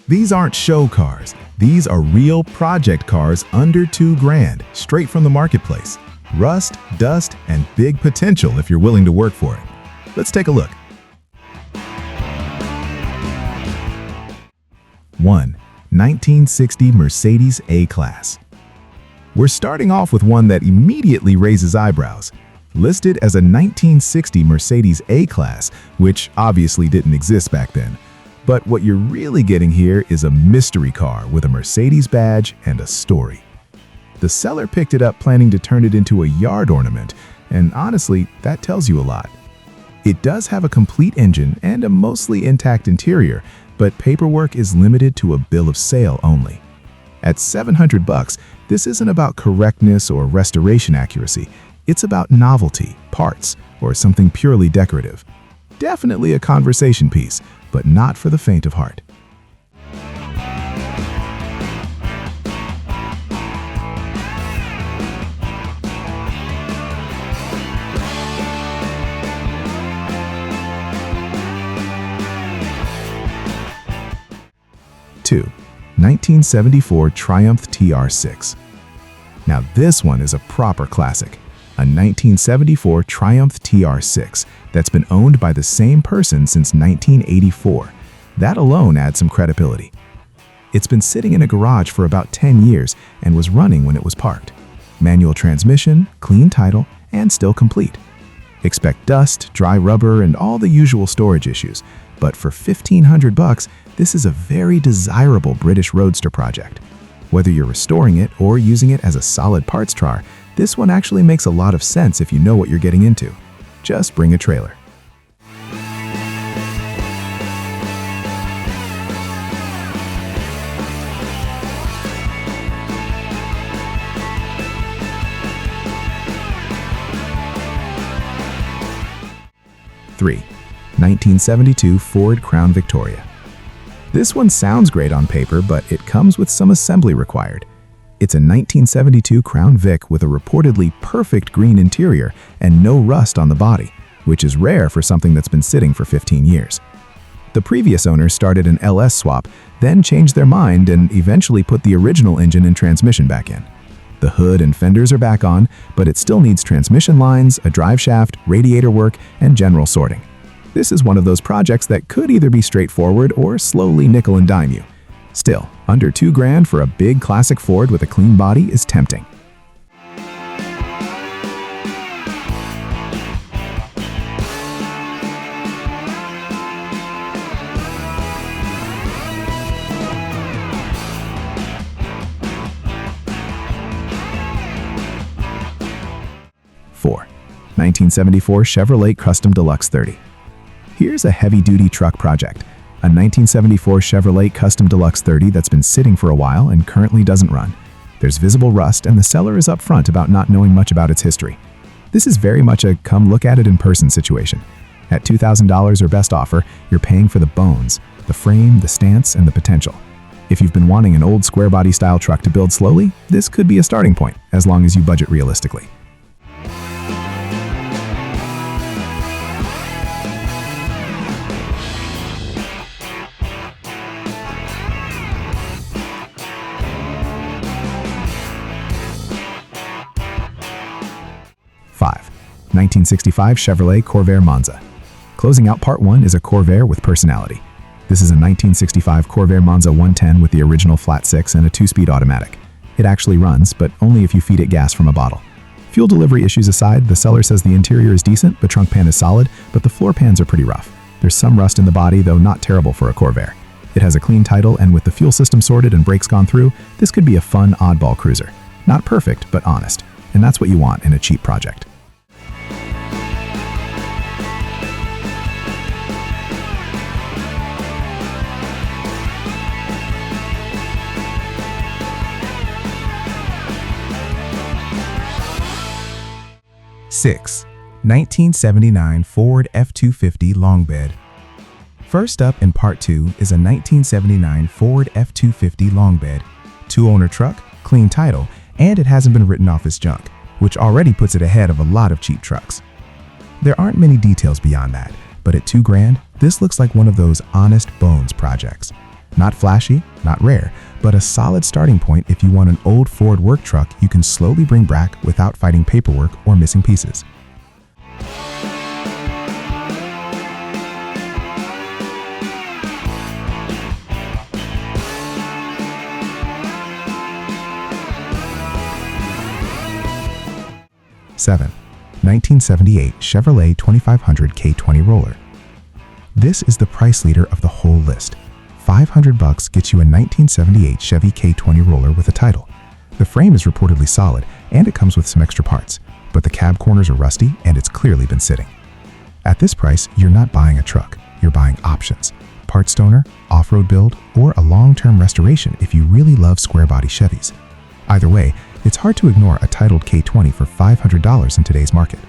These aren't show cars. These are real project cars under $2,000, straight from the marketplace. Rust, dust, and big potential if you're willing to work for it. Let's take a look. 1. 1960 Mercedes A-Class. We're starting off with one that immediately raises eyebrows. Listed as a 1960 Mercedes A-Class, which obviously didn't exist back then. But what you're really getting here is a mystery car with a Mercedes badge and a story. The seller picked it up planning to turn it into a yard ornament, and honestly, that tells you a lot. It does have a complete engine and a mostly intact interior, but paperwork is limited to a bill of sale only. At $700, this isn't about correctness or restoration accuracy. It's about novelty, parts, or something purely decorative. Definitely a conversation piece, but not for the faint of heart. Two, 1974 Triumph TR6. Now this one is a proper classic. A 1974 Triumph TR6 that's been owned by the same person since 1984. That alone adds some credibility. It's been sitting in a garage for about 10 years and was running when it was parked. Manual transmission, clean title, and still complete. Expect dust, dry rubber, and all the usual storage issues. But for $1,500, this is a very desirable British roadster project. Whether you're restoring it or using it as a solid parts drawer, this one actually makes a lot of sense if you know what you're getting into. Just bring a trailer. Three, 1972 Ford Crown Victoria. This one sounds great on paper, but it comes with some assembly required. It's a 1972 Crown Vic with a reportedly perfect green interior and no rust on the body, which is rare for something that's been sitting for 15 years. The previous owner started an LS swap, then changed their mind and eventually put the original engine and transmission back in. The hood and fenders are back on, but it still needs transmission lines, a drive shaft, radiator work, and general sorting. This is one of those projects that could either be straightforward or slowly nickel and dime you. Still, under $2,000 for a big classic Ford with a clean body is tempting. Four, 1974 Chevrolet Custom Deluxe 30. Here's a heavy-duty truck project. A 1974 Chevrolet Custom Deluxe 30 that's been sitting for a while and currently doesn't run. There's visible rust and the seller is upfront about not knowing much about its history. This is very much a come look at it in person situation. At $2,000 or best offer, you're paying for the bones, the frame, the stance, and the potential. If you've been wanting an old square body style truck to build slowly, this could be a starting point, as long as you budget realistically. Five, 1965 Chevrolet Corvair Monza. Closing out part 1 is a Corvair with personality. This is a 1965 Corvair Monza 110 with the original flat 6 and a 2-speed automatic. It actually runs, but only if you feed it gas from a bottle. Fuel delivery issues aside, the seller says the interior is decent, the trunk pan is solid, but the floor pans are pretty rough. There's some rust in the body, though not terrible for a Corvair. It has a clean title, and with the fuel system sorted and brakes gone through, this could be a fun oddball cruiser. Not perfect, but honest. And that's what you want in a cheap project. Six, 1979 Ford F-250 long bed. First up in part 2 is a 1979 Ford F-250 long bed. 2-owner truck, clean title, and it hasn't been written off as junk, which already puts it ahead of a lot of cheap trucks. There aren't many details beyond that, but at $2,000, this looks like one of those honest bones projects. Not flashy, not rare, but a solid starting point if you want an old Ford work truck you can slowly bring back without fighting paperwork or missing pieces. Seven, 1978 Chevrolet 2500 K20 Roller. This is the price leader of the whole list. $500 gets you a 1978 Chevy K20 Roller with a title. The frame is reportedly solid, and it comes with some extra parts, but the cab corners are rusty and it's clearly been sitting. At this price, you're not buying a truck, you're buying options. Part stoner, off-road build, or a long-term restoration if you really love square-body Chevys. Either way, it's hard to ignore a titled K20 for $500 in today's market.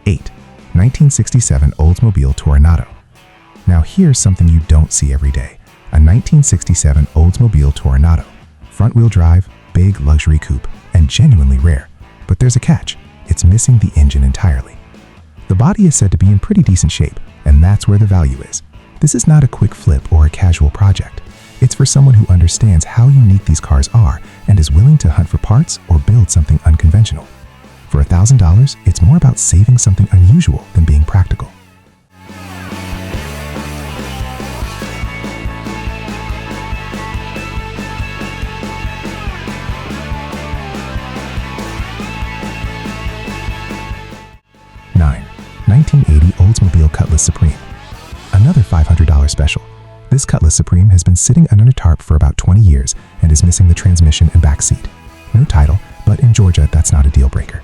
Eight, 1967 Oldsmobile Tornado. Now here's something you don't see every day. A 1967 Oldsmobile Tornado. Front-wheel drive, big luxury coupe, and genuinely rare. But there's a catch. It's missing the engine entirely. The body is said to be in pretty decent shape, and that's where the value is. This is not a quick flip or a casual project. It's for someone who understands how unique these cars are and is willing to hunt for parts or build something unconventional. For $1,000, it's more about saving something unusual than being practical. Nine, 1980 Oldsmobile Cutlass Supreme. Another $500 special. This Cutlass Supreme has been sitting under a tarp for about 20 years and is missing the transmission and back seat. No title, but in Georgia, that's not a deal breaker.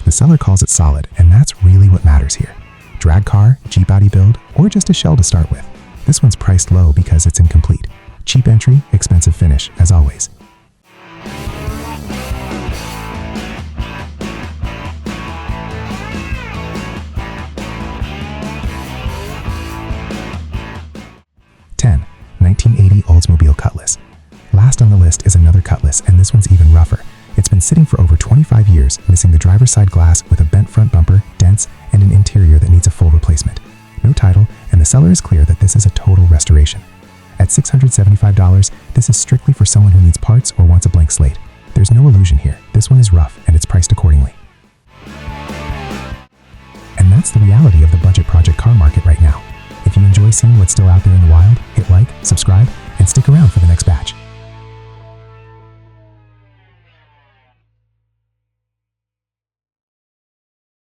The seller calls it solid, and that's really what matters here. Drag car, Jeep body build, or just a shell to start with. This one's priced low because it's incomplete. Cheap entry, expensive finish, as always. Ten, 1980 Oldsmobile Cutlass. Last on the list is another Cutlass, and this one's even rougher. It's been sitting for over 25 years, missing the driver's side glass with a bent front bumper, dents, and an interior that needs a full replacement. No title, and the seller is clear that this is a total restoration. At $675, this is strictly for someone who needs parts or wants a blank slate. There's no illusion here. This one is rough, and it's priced accordingly. And that's the reality of the budget project car market right now. If you enjoy seeing what's still out there in the wild, hit like, subscribe, and stick around for the